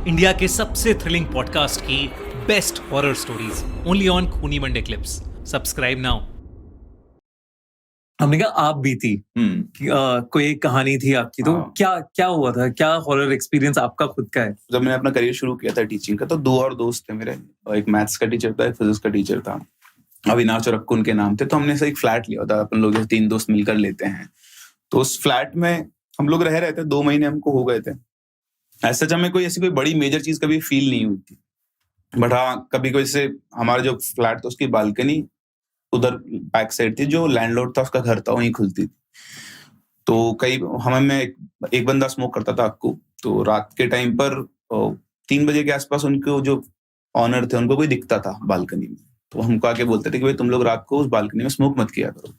India के सबसे thrilling podcast की best horror stories only on खूनी मंडे क्लिप्स। Subscribe now. हमने कहा आप भी थी कोई एक कहानी थी आपकी, तो हाँ। क्या क्या हुआ था? क्या हॉरर एक्सपीरियंस आपका खुद का है? जब मैंने अपना करियर शुरू किया था टीचिंग का, तो दो और दोस्त थे मेरे, और एक मैथ्स का टीचर था, एक फिजिक्स का टीचर था, अविनाश और अक्कू उनके नाम थे। तो हमने से एक फ्लैट लिया था, अपन लोग 3 दोस्त मिलकर लेते हैं। तो उस फ्लैट में हम लोग रह रहे थे, 2 महीने हमको हो गए थे। ऐसा हमें कोई ऐसी कोई बड़ी मेजर चीज कभी फील नहीं हुई थी, बट हाँ कभी कोई से हमारा जो फ्लैट था उसकी बालकनी उधर बैक साइड थी, जो लैंडलॉर्ड था उसका घर था, वहीं खुलती थी। तो कई हमें एक बंदा स्मोक करता था, अक्कू। तो रात के टाइम पर 3 बजे के आसपास उनको जो ऑनर थे उनको कोई दिखता था बालकनी में, तो हमको आके बोलते थे कि भाई तुम लोग रात को उस बालकनी में स्मोक मत किया करो।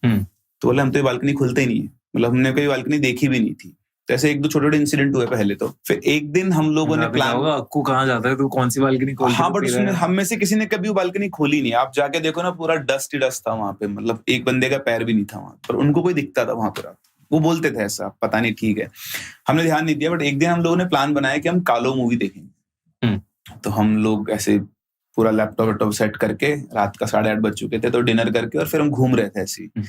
तो बोले हम तो ये बालकनी खुलते ही नहीं है, मतलब हमने कोई बालकनी देखी भी नहीं थी। तो ऐसे 1-2 छोटे-छोटे इंसिडेंट हुए पहले। तो फिर एक दिन हम लोगों ने प्लान होगा अक्कू कहाँ जाता है, तो कौन सी बालकनी खोल के हाँ, बट पी रहा उसमें है? हम में से किसी ने कभी वो बालकनी खोली नहीं। आप जाके देखो ना, पूरा डस्ट ही डस्ट था वहां पे, मतलब एक बंदे का पैर भी नहीं था वहां पर। उनको कोई दिखता था वहां पर। वो बोलते थे ऐसा, पता नहीं, ठीक है, हमने ध्यान नहीं दिया। बट एक दिन हम लोगों ने प्लान बनाया कि हम कालो मूवी देखेंगे। तो हम लोग ऐसे पूरा लैपटॉप सेट करके, रात का 8:30 बज चुके थे, तो डिनर करके और फिर हम घूम रहे थे ऐसे ही।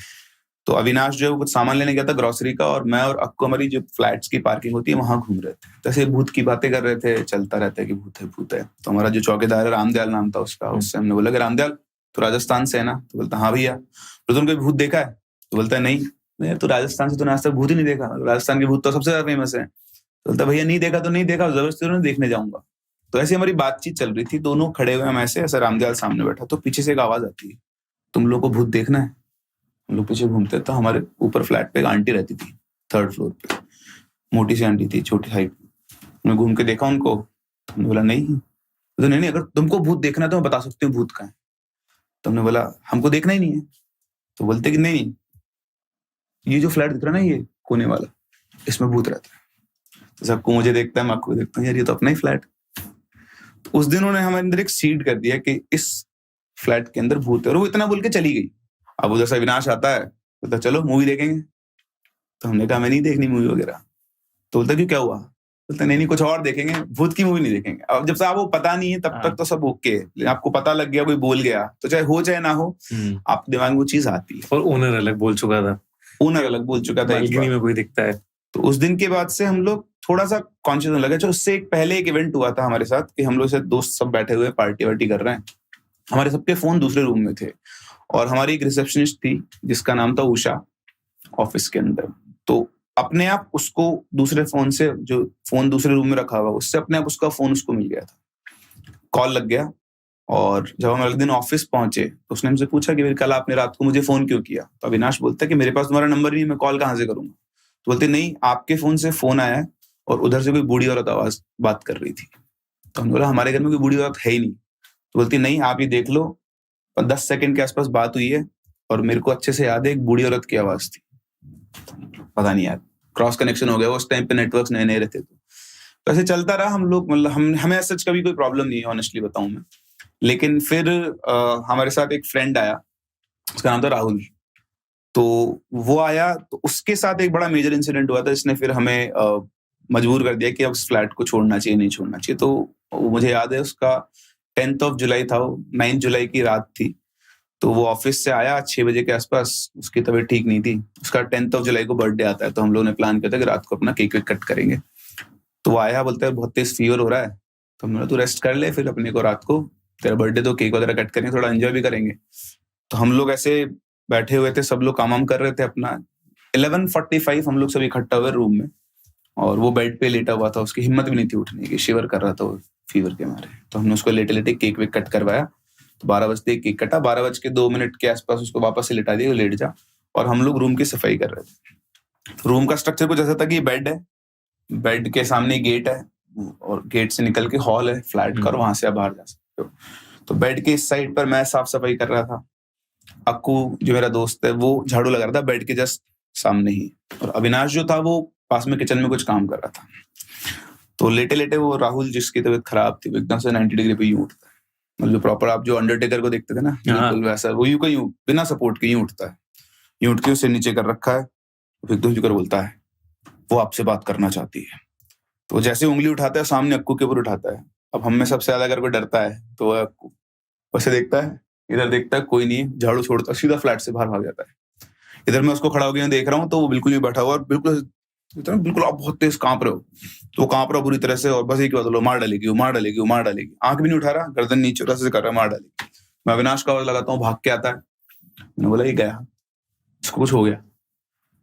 तो अविनाश जो है वो कुछ सामान लेने गया था ग्रोसरी का, और मैं और अक्कू हमारी जो फ्लैट्स की पार्किंग होती है वहां घूम रहे थे। तो ऐसे भूत की बातें कर रहे थे, चलता रहता है कि भूत है भूत है। तो हमारा जो चौकीदार है, रामदयाल नाम था उसका, उससे हमने बोला कि रामदयाल तो राजस्थान से है ना? तो बोलता हाँ भैया। तो तुमने कोई भूत देखा है? तो बोलता है नहीं। तो राजस्थान से तूने आज तक भूत ही नहीं देखा? राजस्थान के भूत तो सबसे ज्यादा फेमस है। तो बोलता भैया नहीं देखा तो नहीं देखा, जबरदस्ती देखने जाऊंगा। तो ऐसे हमारी बातचीत चल रही थी, दोनों खड़े हुए हम ऐसे रामदयाल सामने बैठा, तो पीछे से एक आवाज आती है, तुम लोग को भूत देखना है? हम लोग पीछे घूमते, तो हमारे ऊपर फ्लैट पे एक आंटी रहती थी, 3rd फ्लोर पे, मोटी सी आंटी थी, छोटी हाइट। मैं घूम के देखा उनको, तो हमने बोला नहीं। तो नहीं, अगर तुमको भूत देखना है तो मैं बता सकती हूँ भूत कहाँ है। तो हमने बोला हमको देखना ही नहीं है। तो बोलते कि नहीं, ये जो फ्लैट दिख रहा है ना, ये कोने वाला, इसमें भूत रहता है। तो सबको मुझे देखता है, मैं आपको देखता हूँ, यार ये तो अपना ही फ्लैट। तो उस दिन उन्होंने हमारे अंदर एक सीड कर दिया कि इस फ्लैट के अंदर भूत है, और वो इतना बोल के चली गई। अब उधर से अविनाश आता है, बोलता चलो मूवी देखेंगे। तो हमने कहा मैं नहीं देखनी मूवी वगैरह। तो बोलता क्यों, क्या हुआ? बोलता नहीं कुछ और देखेंगे, भूत की मूवी नहीं देखेंगे। अब जब से आपको पता नहीं है तब तक तो सब ओके है। आपको पता लग गया, कोई बोल गया, तो चाहे हो चाहे ना हो, आपके दिमाग में वो चीज आती है। और ओनर अलग बोल चुका था, ओनर अलग बोल चुका था, बालकनी में कोई दिखता है। तो उस दिन के बाद से हम लोग थोड़ा सा कॉन्शियस होने लगे। उससे एक पहले एक इवेंट हुआ था हमारे साथ कि हम लोग से दोस्त सब बैठे हुए पार्टी वार्टी कर रहे हैं, हमारे सबके फोन दूसरे रूम में थे, और हमारी एक रिसेप्शनिस्ट थी जिसका नाम था उषा, ऑफिस के अंदर। तो अपने आप उसको दूसरे फोन से, जो फोन दूसरे रूम में रखा हुआ, उससे अपने आप उसका फोन उसको मिल गया था, कॉल लग गया। और जब हम अगले दिन ऑफिस पहुंचे तो उसने हमसे पूछा कि कल आपने रात को मुझे फोन क्यों किया? तो अविनाश बोलता है कि मेरे पास तुम्हारा नंबर नहीं है, मैं कॉल कहाँ से करूंगा? तो बोलते नहीं, आपके फोन से फोन आया है और उधर से कोई बूढ़ी औरत आवाज बात कर रही थी। तो हमने बोला हमारे घर में कोई बूढ़ी औरत है ही नहीं। तो बोलती नहीं, आप ये देख लो, 10 सेकंड के आसपास बात हुई है, और मेरे को अच्छे से याद है एक बूढ़ी औरत की आवाज थी। पता नहीं यार, क्रॉस कनेक्शन हो गया, उस टाइम पे नेटवर्क्स नए नए रहते तो ऐसे चलता रहा। हम लोग मतलब हमें सच कभी कोई प्रॉब्लम नहीं है, ऑनेस्टली बताऊं मैं। लेकिन फिर हमारे साथ एक फ्रेंड आया, उसका नाम था राहुल। तो वो आया, तो उसके साथ एक बड़ा मेजर इंसिडेंट हुआ था, जिसने फिर हमें मजबूर कर दिया कि अब इस फ्लैट को छोड़ना चाहिए, नहीं छोड़ना चाहिए। तो मुझे याद है उसका 10th जुलाई था, वो 9 जुलाई की रात थी। तो वो ऑफिस से आया 6 बजे के आसपास, उसकी तबीयत ठीक नहीं थी। उसका 10th जुलाई को बर्थडे आता है, तो हम लोगों ने प्लान किया था कि रात को अपना केक कट करेंगे। तो वो आया, बोलता है बहुत तेज फीवर हो रहा है। तो हमने तू रेस्ट कर ले, फिर अपने को रात को तेरा बर्थडे तो केक वगैरह कट करेंगे, थोड़ा एंजॉय भी करेंगे। तो हम लोग ऐसे बैठे हुए थे, सब लोग काम कर रहे थे अपना। 11:45 हम लोग सब इकट्ठा हुए रूम में, और वो बेड पे लेटा हुआ था, उसकी हिम्मत भी नहीं थी उठने की, शिवर कर रहा था वो फीवर के मारे। तो हमने उसको लेटे लेटे केक वेक कट करवाया। तो 12 बजते केक कटा, 12:02 के आसपास उसको वापस से लिटा दिया, लेट जा। और हम लोग रूम की सफाई कर रहे थे। रूम का स्ट्रक्चर कुछ ऐसा था कि बेड है, बेड के सामने गेट है, और गेट से निकल के हॉल है फ्लैट का, और वहां से आप बाहर जा सकते हो। तो बेड के इस साइड पर मैं साफ सफाई कर रहा था, अक्कू जो मेरा दोस्त है वो झाड़ू लगा रहा था बेड के जस्ट सामने ही, और अविनाश जो था वो पास में किचन में कुछ काम कर रहा था। तो लेटे लेटे वो राहुल, जिसकी तबीयत खराब थी, वो एकदम से 90 डिग्री पे यूं उठता है, मतलब जो प्रॉपर आप जो अंडरटेकर को देखते थे ना, बिल्कुल वैसा वो यूं का यूं बिना सपोर्ट के यूं उठता है, यूं उठ के उसे नीचे कर रखा है, एकदम कर बोलता है वो आपसे बात करना चाहती है। तो जैसे उंगली उठाता है सामने अक्कू के ऊपर उठाता है। अब हम में सबसे ज्यादा अगर कोई डरता है तो वह अक्कू वैसे देखता है, इधर देखता है कोई नहीं है, झाड़ू छोड़ता है, सीधा फ्लैट से बाहर भाग जाता है। इधर मैं उसको खड़ा हो गया देख रहा हूँ तो वो बिल्कुल नहीं बैठा हुआ और बिल्कुल आप बहुत तेज कांप रहे हो, तो वो कांप रहा बुरी तरह से और बस एक बात, लो मार डालेगी, वो मार डालेगी, वो मार डालेगी। आंख भी नहीं उठा रहा, गर्दन नीचे रस्से से कर रहा है, मार डालेगी। मैं अविनाश का आवाज लगाता हूँ, भाग के आता है। मैंने बोला ये गया, इसको कुछ हो गया।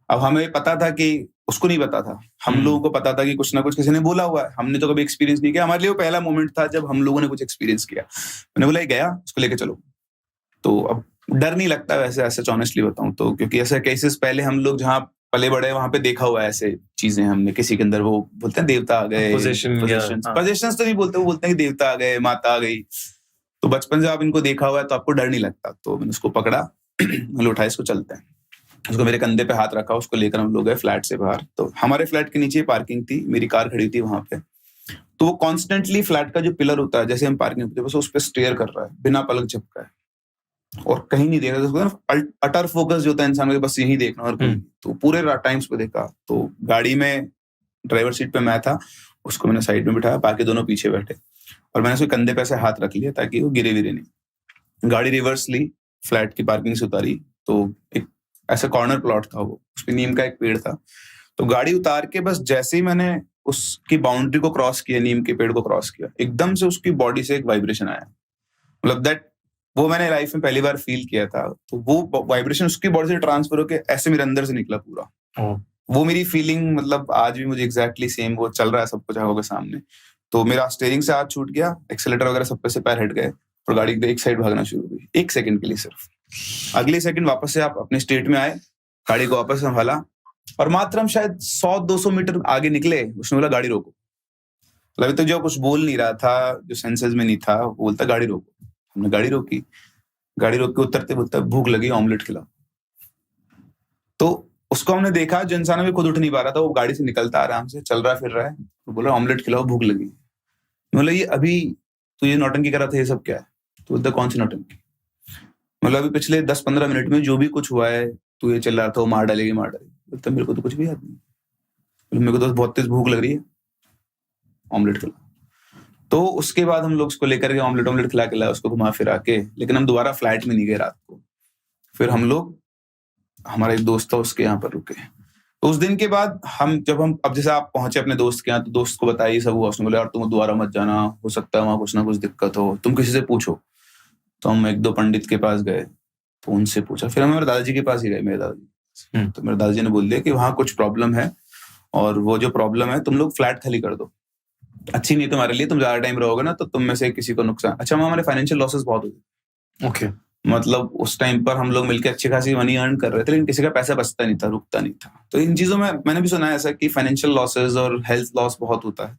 अब हमें पता था कि उसको नहीं पता था, हम लोगों को पता था कि कुछ ना कुछ किसी ने बोला हुआ है, हमने तो कभी एक्सपीरियंस नहीं किया। हमारे लिए वो पहला मोमेंट था जब हम लोगों ने कुछ एक्सपीरियंस किया। मैंने बोला ये गया, उसको लेके चलो। तो अब डर नहीं लगता वैसे, ऐसे ऑनेस्टली बताऊं तो, क्योंकि ऐसे केसेस पहले हम लोग जहाँ पले बड़े वहां पे देखा हुआ है ऐसे चीजें। हमने किसी के अंदर वो बोलते हैं देवता आ गए, पोजेशंस तो नहीं बोलते, वो बोलते हैं कि देवता आ गए, माता आ गई। तो बचपन से आप इनको देखा हुआ है तो आपको डर नहीं लगता। तो मैंने उसको पकड़ा, मैंने उठाया, इसको चलते हैं। उसको मेरे कंधे पे हाथ रखा, उसको लेकर हम लोग गए फ्लैट से बाहर। तो हमारे फ्लैट के नीचे पार्किंग थी, मेरी कार खड़ी थी वहां पे। तो वो कॉन्स्टेंटली फ्लैट का जो पिलर होता है, जैसे हम पार्किंग पे बस उस पर स्टेयर कर रहा है बिना पलक झपकाए और कहीं नहीं देख रहा। अटर फोकस जो होता है इंसान को, बस यही देखना और तो पूरे टाइम्स पे देखा। तो गाड़ी में ड्राइवर सीट पे मैं था, उसको मैंने साइड में बिठाया, बाकी दोनों पीछे बैठे और मैंने उसके कंधे पे ऐसे हाथ रख लिया ताकि वो गिरे विरे नहीं। गाड़ी रिवर्स ली, फ्लैट की पार्किंग से उतारी तो एक ऐसा कॉर्नर प्लॉट था, वो उस पे नीम का एक पेड़ था। तो गाड़ी उतार के बस जैसे ही मैंने उसकी बाउंड्री को क्रॉस किया, नीम के पेड़ को क्रॉस किया, एकदम से उसकी बॉडी से एक वाइब्रेशन आया। मतलब दैट वो मैंने लाइफ में पहली बार फील किया था। तो वो वाइब्रेशन उसकी बॉडी से ट्रांसफर होके ऐसे मेरे अंदर से निकला पूरा। वो मेरी फीलिंग, मतलब आज भी मुझे एग्जैक्टली सेम वो चल रहा है, सब कुछ आंखों के सामने। तो मेरा स्टीयरिंग से हाथ छूट गया, एक्सेलेटर वगैरह सब पे से पैर हट गए और गाड़ी एक साइड भागना शुरू हो गई, 1 सेकंड के लिए सिर्फ। अगले सेकंड वापस से आप अपने स्टेट में आए, गाड़ी को वापस संभाला और मात्र हम शायद 100-200 मीटर आगे निकले, उसने बोला गाड़ी रोको। मतलब तो जो कुछ बोल नहीं रहा था, जो सेंसेस में नहीं था, वो बोलता गाड़ी रोको। हमने गाड़ी रोकी, गाड़ी रोक के उतरते बोलता भूख लगी, ऑमलेट खिलाओ। तो उसको हमने देखा, जो इंसान अभी खुद उठ नहीं पा रहा था, वो गाड़ी से निकलता आराम से, चल रहा फिर रहा है, तो बोला ऑमलेट खिलाओ, भूख लगी। बोला ये अभी तो ये नौटंकी कर रहा था, ये सब क्या है? तो बोलता कौन सी नौटंकी? मतलब अभी पिछले 10-15 मिनट में जो भी कुछ हुआ है, तू ये चल रहा था वो मार डालेगी, मार डालेगी। बोलता मेरे को तो कुछ भी याद नहीं, मेरे को तो बहुत तेज भूख लग रही है, ऑमलेट खिलाओ। तो उसके बाद हम लोग उसको लेकर के ऑमलेट खिला के लाए, उसको घुमा फिरा के। लेकिन हम दोबारा फ्लैट में नहीं गए रात को। फिर हम लोग, हमारा एक दोस्त था, उसके यहाँ पर रुके। तो उस दिन के बाद जब हम अब जैसे आप पहुंचे अपने दोस्त के यहाँ, तो दोस्त को बताया सब हुआ। उसने बोला यार तुम दोबारा मत जाना, हो सकता है वहां कुछ ना कुछ दिक्कत हो, तुम किसी से पूछो। तो हम 1-2 पंडित के पास गए, तो उनसे पूछा। फिर हम मेरे दादाजी के पास ही गए, मेरे दादाजी। तो मेरे दादाजी ने बोल दिया कि वहां कुछ प्रॉब्लम है और वो जो प्रॉब्लम है, तुम लोग फ्लैट खाली कर दो, अच्छी नहीं तुम्हारे लिए, तुम ज्यादा टाइम रहोगे ना तो तुम में से किसी को नुकसान। अच्छा, हमारे फाइनेंशियल लॉसेस बहुत हुए। ओके। मतलब उस टाइम पर हम लोग मिलकर अच्छी खासी मनी अर्न कर रहे थे, लेकिन किसी का पैसा बचता नहीं था, रुकता नहीं था। तो इन चीजों में मैंने भी सुना है ऐसा कि फाइनेंशियल लॉसेस और हेल्थ लॉस बहुत होता है।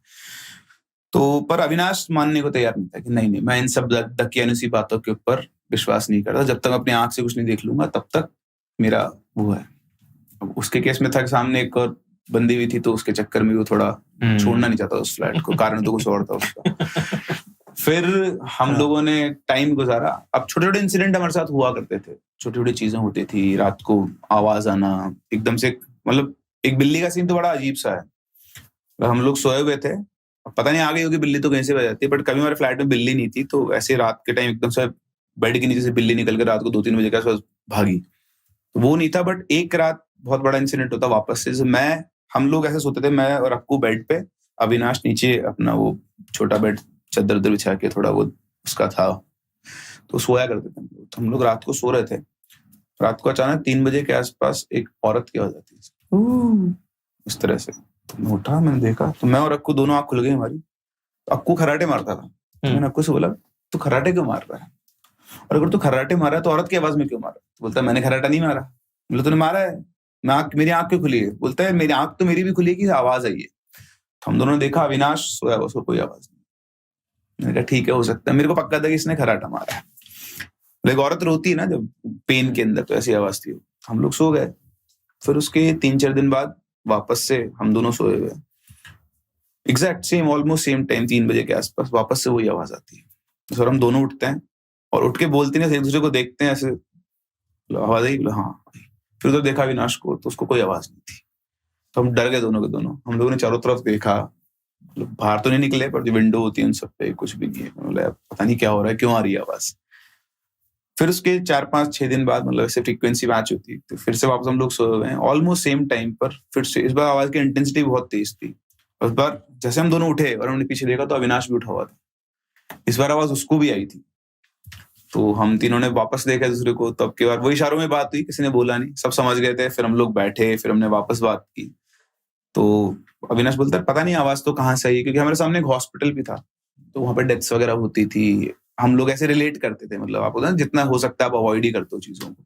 तो पर अविनाश मानने को तैयार नहीं था कि नहीं मैं इन सब दकियानुसी बातों के ऊपर विश्वास नहीं करता। जब तक अपनी आंख से कुछ नहीं देख लूंगा तब तक मेरा वो है। अब उसके केस में था कि सामने एक और बंदी हुई थी, तो उसके चक्कर में वो थोड़ा छोड़ना नहीं चाहता उस फ्लैट को, कारण तो कुछ और था उसका। फिर हम लोगों ने टाइम गुजारा। अब छोटे छोटे इंसिडेंट हमारे साथ हुआ करते थे, छोटी छोटी चीजें होती थी। रात को आवाज आना एकदम से, मतलब एक बिल्ली का सीन तो बड़ा अजीब सा है। हम लोग सोए हुए थे, पता नहीं आ गई होगी बिल्ली तो कहीं से बज जाती है, बट कभी हमारे फ्लैट में बिल्ली नहीं थी। तो ऐसे रात के टाइम एकदम से बेड के नीचे से बिल्ली निकल कर रात को 2-3 बजे के आसपास भागी, तो वो नहीं था। बट एक रात बहुत बड़ा इंसिडेंट होता वापस से। हम लोग ऐसे सोते थे, मैं और अक्कू बेड पे, अविनाश नीचे अपना वो छोटा बेड चादर बिछा के थोड़ा वो उसका था, तो सोया करते थे हम लोग। तो हम लोग रात को सो रहे थे, रात को अचानक 3 बजे के आसपास एक औरत की आवाज आती है इस तरह से। तो मैं उठा, मैंने देखा, तो मैं और अक्कू दोनों आंख खुल गई हमारी। तो अक्कू खराटे मारता था। मैंने अक्कू से बोला तू खराटे क्यों मार रहा है, और अगर तू खराटे मारा है तो औरत की आवाज में क्यों मारा? बोलता है मैंने खराटा नहीं मारा। बोला तूने मारा है, मेरी आंख क्यों खुली है? बोलता है मेरी आंख तो मेरी भी खुली है कि आवाज आई है। तो हम दोनों ने देखा, अविनाश सोया, उसको कोई आवाज नहीं। मैंने कहा ठीक है, हो सकता है, मेरे को पक्का था कि इसने खराटा मारा है। लेकिन औरत रोती है ना जब पेन के अंदर, तो ऐसी आवाज थी। हम लोग सो गए। फिर उसके 3-4 दिन बाद वापस से हम दोनों सोए हुए, exact same, almost same time 3 बजे के आसपास वापस से वही आवाज आती है। फिर हम दोनों उठते हैं और उठ के बोलते हैं, एक दूसरे को देखते हैं, ऐसे आवाज आई? हाँ। फिर तो देखा अविनाश को, तो उसको कोई आवाज नहीं थी। तो हम डर गए दोनों के दोनों। हम लोगों ने चारों तरफ देखा, मतलब बाहर तो नहीं निकले, पर जो विंडो होती है उन सब पे कुछ भी नहीं है। मतलब पता नहीं क्या हो रहा है, क्यों आ रही है आवाज। फिर उसके 4-5-6 दिन बाद मतलब ऐसे फ्रीक्वेंसी मैच होती है, तो फिर से वापस हम लोग सोए हुए हैं ऑलमोस्ट सेम टाइम पर। फिर से इस बार आवाज की इंटेंसिटी बहुत तेज थी। उस बार जैसे हम दोनों उठे और हमने पीछे देखा तो अविनाश भी उठा हुआ था। इस बार आवाज उसको भी आई थी। तो हम तीनों ने वापस देखा दूसरे को, तब के बाद वही इशारों में बात हुई, किसी ने बोला नहीं, सब समझ गए थे। फिर हम लोग बैठे, फिर हमने वापस बात की। तो अविनाश बोलता है पता नहीं आवाज तो कहाँ से आई, क्योंकि हमारे सामने एक हॉस्पिटल भी था, तो वहां पर डेथ्स वगैरह होती थी। हम लोग ऐसे रिलेट करते थे, मतलब आप होता है जितना हो सकता है आप अवॉइड ही करते हो चीजों को।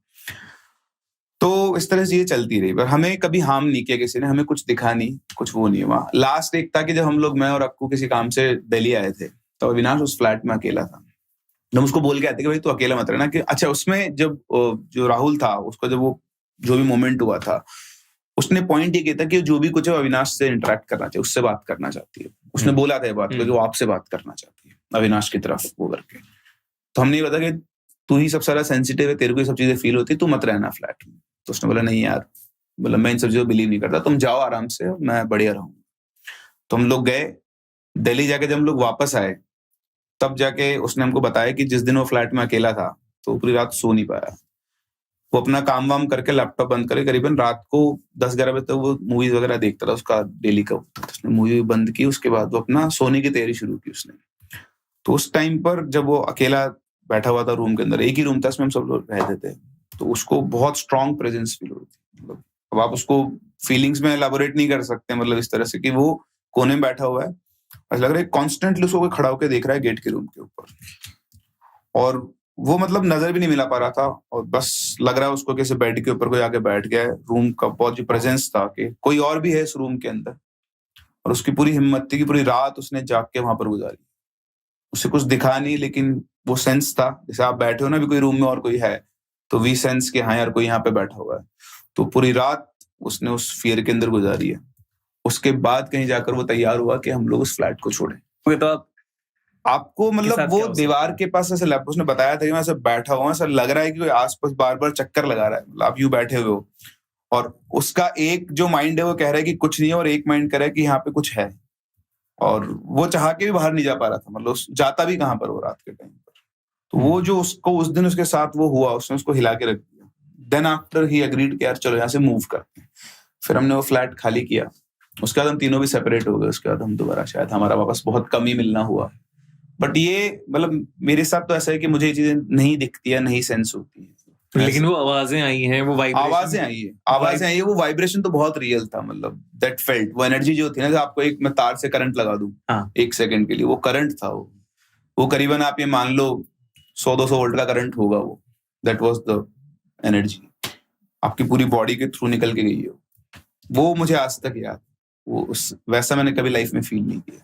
तो इस तरह से ये चलती रही, पर हमें कभी हार्म नहीं किया किसी ने, हमें कुछ दिखा नहीं, कुछ वो नहीं हुआ। लास्ट एक था कि जब हम लोग, मैं और अक्कू किसी काम से दिल्ली आए थे, तो अविनाश उस फ्लैट में अकेला था। हम उसको बोल के आते कि भाई तू अकेला मत रहना। कि अच्छा, उसमें जब जो राहुल था उसको जब वो जो भी मोमेंट हुआ था, उसने पॉइंट ये किया था कि जो भी कुछ है अविनाश से इंटरेक्ट करना चाहिए, उससे बात करना चाहती है। उसने बोला था ये बात कि वो आपसे बात करना चाहती है, अविनाश की तरफ वो करके। तो हमने ये बता कि तू ही सबसे ज्यादा सेंसिटिव है, तेरे को ये सब चीजें फील होती है, तू मत रहना फ्लैट में। तो उसने बोला नहीं यार, मतलब मैं इन सब चीजों बिलीव नहीं करता, तुम जाओ आराम से, मैं बढ़िया रहूंगा। तो हम लोग गए दिल्ली। जाके जब हम लोग वापस आए तब जाके उसने हमको बताया कि जिस दिन वो फ्लैट में अकेला था तो पूरी रात सो नहीं पाया। वो अपना काम वाम करके लैपटॉप बंद करके करीबन रात को 10-11 बजे तक वो मूवीज वगैरह देखता था, उसका डेली का। उसने मूवी बंद की, उसके बाद वो अपना सोने की तैयारी शुरू की उसने। तो उस टाइम पर जब वो अकेला बैठा हुआ था रूम के अंदर, एक ही रूम था उसमें हम सब लोग रहते थे, तो उसको बहुत स्ट्रॉन्ग प्रेजेंस फील हो रही थी। मतलब अब आप उसको फीलिंग्स में एलाबोरेट नहीं कर सकते, मतलब इस तरह से कि वो कोने में बैठा हुआ है, ऐसा लग रहा है कॉन्स्टेंटली उसको कोई खड़ा होकर देख रहा है गेट के रूम के ऊपर, और वो मतलब नजर भी नहीं मिला पा रहा था, और बस लग रहा है उसको कैसे बेड के ऊपर कोई आके बैठ गया है। रूम का बहुत जो प्रेजेंस था कि कोई और भी है इस रूम के अंदर, और उसकी पूरी हिम्मत थी कि पूरी रात उसने जाग के वहां पर गुजारी। उसे कुछ दिखा नहीं, लेकिन वो सेंस था, जैसे आप बैठे हो ना भी कोई रूम में और कोई है, तो वी सेंस के हाँ यार कोई यहाँ पे बैठा हुआ है। तो पूरी रात उसने उस फियर के अंदर गुजारी है। उसके बाद कहीं जाकर वो तैयार हुआ कि हम लोग उस फ्लैट को छोड़े। तो आपको मतलब वो दीवार के पास ऐसे उसने बताया था कि मैं ऐसे बैठा हुआ, ऐसा लग रहा है कि कोई आसपास बार बार चक्कर लगा रहा है, मतलब आप यूं बैठे हुए हो, और उसका एक जो माइंड है वो कह रहा है कि कुछ नहीं है, और एक माइंड कह रहा है कि यहाँ पे कुछ है, और वो चाह के भी बाहर नहीं जा पा रहा था। मतलब जाता भी कहाँ पर वो रात के टाइम पर। तो वो जो उसको उस दिन उसके साथ वो हुआ, उसने उसको हिला के रख दिया। देन आफ्टर ही एग्रीड कि यार चलो यहाँ से मूव करते हैं। फिर हमने वो फ्लैट खाली किया। उसके बाद हम तीनों भी सेपरेट हो गए। उसके बाद हम दोबारा शायद हमारा वापस बहुत कम ही मिलना हुआ। बट ये मतलब मेरे साथ तो ऐसा है कि मुझे ये चीजें नहीं दिखती है, नहीं सेंस होती है। लेकिन वो आवाजें आई हैं, वो आवाजें आई है, वो वाइब्रेशन तो बहुत रियल था। मतलब दैट फेल्ट, वो एनर्जी जो थी ना, आपको एक मैं तार से करंट लगा दूं 1 सेकंड के लिए, वो करंट था। वो करीबन आप ये मान लो 100-200 वोल्ट का करंट होगा वो। दैट वाज द एनर्जी, आपकी पूरी बॉडी के थ्रू निकल के गई है। वो मुझे आज तक याद, वो वैसा मैंने कभी लाइफ में फील नहीं किया।